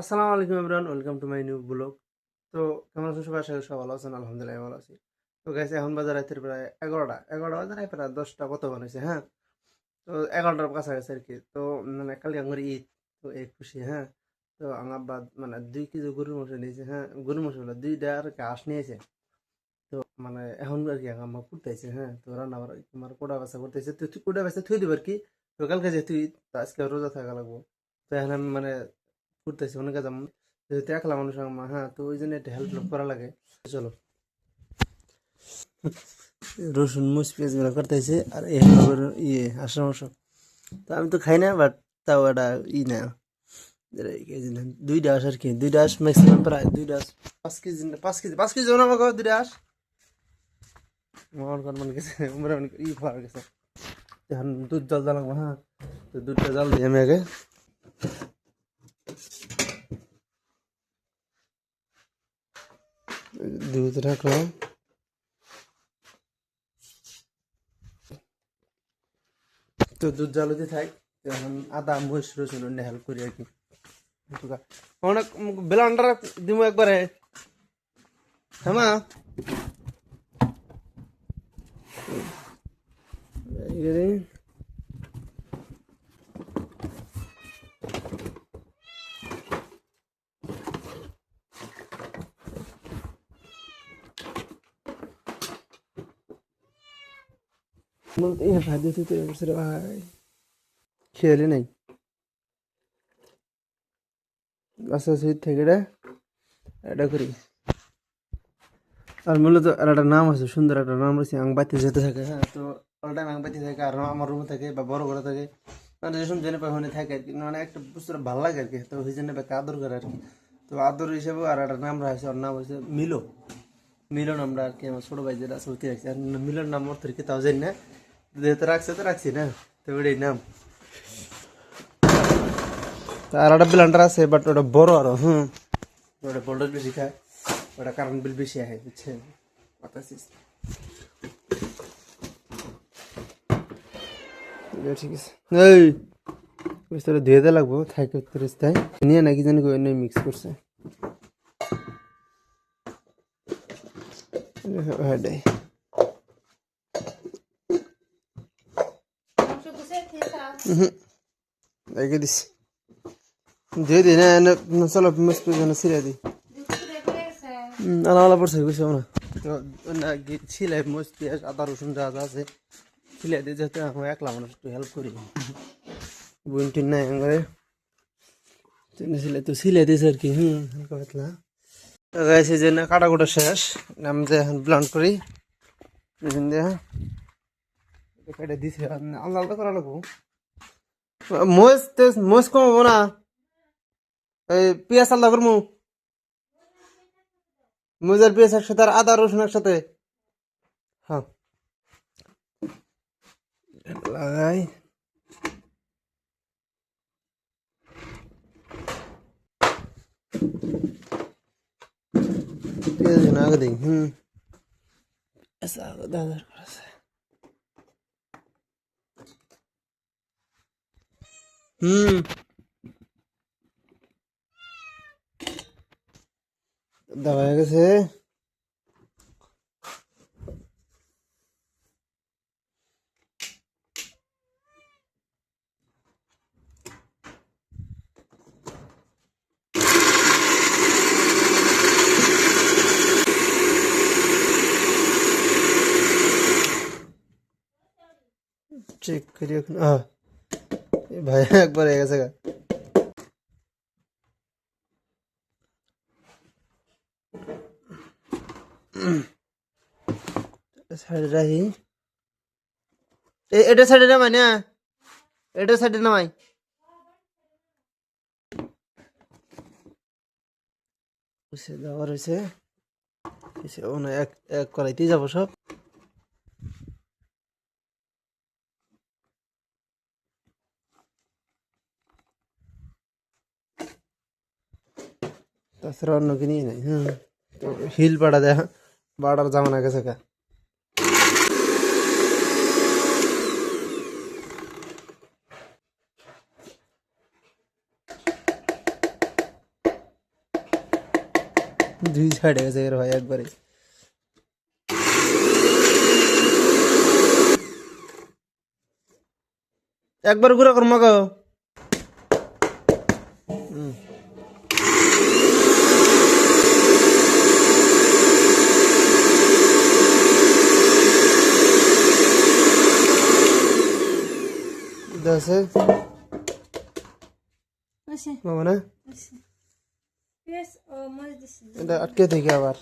আসসালামু আলাইকুম everyone, welcome to my new blog. তো কেমন আছেন সবাই? আশা করি সব ভালো আছেন। আলহামদুলিল্লাহ আমি ভালো আছি। তো গাইস, এখন বাজে রাতের প্রায় 11টা বাজে নাই, প্রায় 10টা কত বানাইছে, হ্যাঁ। তো 11টার কাছাকাছি আর কি। তো মানে কালকে আমার ঈদ, তো এই খুশি, হ্যাঁ। তো আমার বাদ মানে 2 কেজি গরুর মাংস নিয়েছে, হ্যাঁ। গরুর মাংস বলে 2টা আর কি হাঁস নিয়েছে। তো মানে এখন আর কি আমার করতেছে, হ্যাঁ। তো রান্না তোমার কোটা বাছা করতেছে, তো কোটা বাছা থুই দিব আর কি। তো কালকে যেহেতু ঈদ, তো আজকে রোজা থাকা লাগবো। তো এখন আমি মানে করতেছি অনেক কাজ যেহেতু একলা মানুষ আমার, হ্যাঁ। তো ওই জন্য একটা হেল্প করা লাগে। চলো, রসুন মুচ পেঁয়াজ গুলো করতেছে, আর এই হলো ইয়ে হাঁসের মাংস। তো আমি তো খাই না, বাট তাও এটা না, 2টা হাঁস আর কি। 2টা হাঁস ম্যাক্সিমাম প্রায় 2টা হাঁস 5 কেজি, 5 কেজি না আমাকে 2টা হাঁস মন কর মনে গেছে, উমরা মনে খাওয়া গেছে। এখন দুধ জল দেওয়া লাগবো, হ্যাঁ। তো দুধটা জল দিই আমি আগে। দুধ রাখলাম। তো দুধ জাল হতে থাক। এখন আদা মরিচ রসুন অন্য হেল্প করি আর কি। অনেক বেলান্ডার দিব একবারে, হ্যাঁ। ভাই দিতে ভাই খেয়ালি নাই। আস্তে আস্তে থেকে এটা করি। আর মূলত আর একটা নাম আছে, সুন্দর একটা নাম রয়েছে, আংবাতি যেতে থাকে, হ্যাঁ। তো অল টাইম আংবাতি থাকে, আর আমার রুমে থাকে বা বড় ঘরে থাকে, মানে যেসব জেনে পাই ওখানে থাকে আর কি। মানে একটা বুঝতে ভালো লাগে আর কি। তো ওই জন্য আদর করে আর কি। তো আদর হিসেবে আর একটা নাম রাখছে, ওর নাম হচ্ছে মিলো। মিলন আমরা আর কি, আমার ছোট ভাই যেটা সৌতি রাখছি। আর মিলন নাম ওর থেকে তাও জানি না, যেহেতু রাখছে তো রাখছি না। তো ওটাই নাম। আর একটা ব্লান্ডার আছে, বাট ওটা বড় আরো, হুম। ওটা ভোল্টেজ বেশি খায়, ওটা কারেন্ট বিল বেশি আসে, বুঝছেন? ঠিক আছে। এই তোরা ধুয়ে দে লাগবো, থাকে তাই নিয়ে নাকি জানি মিক্স করছে। হ্যাঁ, রেখে দিস, ধুয়ে দিই না। চলো মিক্স করে ছিঁড়ে দিই। আলা পড়ছে বুঝছো না। না ছিলে মরিচ পেঁয়াজ আদা রসুন যা যা আছে ছিলে দিয়ে, যাতে আমি একলা মানুষ একটু হেল্প করি। বোন টিন নাই করে ছিলে, তো ছিলে দিয়েছে আর কি, হালকা পাতলা। গাইছে যে না কাটা কুটা শেষ, আমি যে এখন ব্লান্ড করি এখান দিয়ে কেটে দিছে। আলাদা আলাদা করা লাগবো। মোজ কমাবো না, এই পেঁয়াজ আলাদা করবো। মোজার পেঁয়াজ একসাথে, আর আদা রসুন একসাথে, হ্যাঁ। লাগাই পেঁয়াজ আগে দিই, দাদা আছে, দেওয়া হয়ে গেছে। চেক করি এখন, ভাই একবার হয়ে গেছে গা। সাইডে রাখি, এটা সাইডে নামাই না, এটা সাইডে নামাই। দেওয়া রয়েছে, এক এক করাইতেই যাবো সব। তাছাড়া অন্য কিনি নাই, তো হিল বাড়া দেয়, বাড়ার জামানা গেছে গা। দুই সাইডে গেছে এর ভাই একবারে। একবার ঘুরে কর মগো। আছে Oishi, বাবা না, oishi. Yes, o mari disi. এটা আটকে থেকে আবার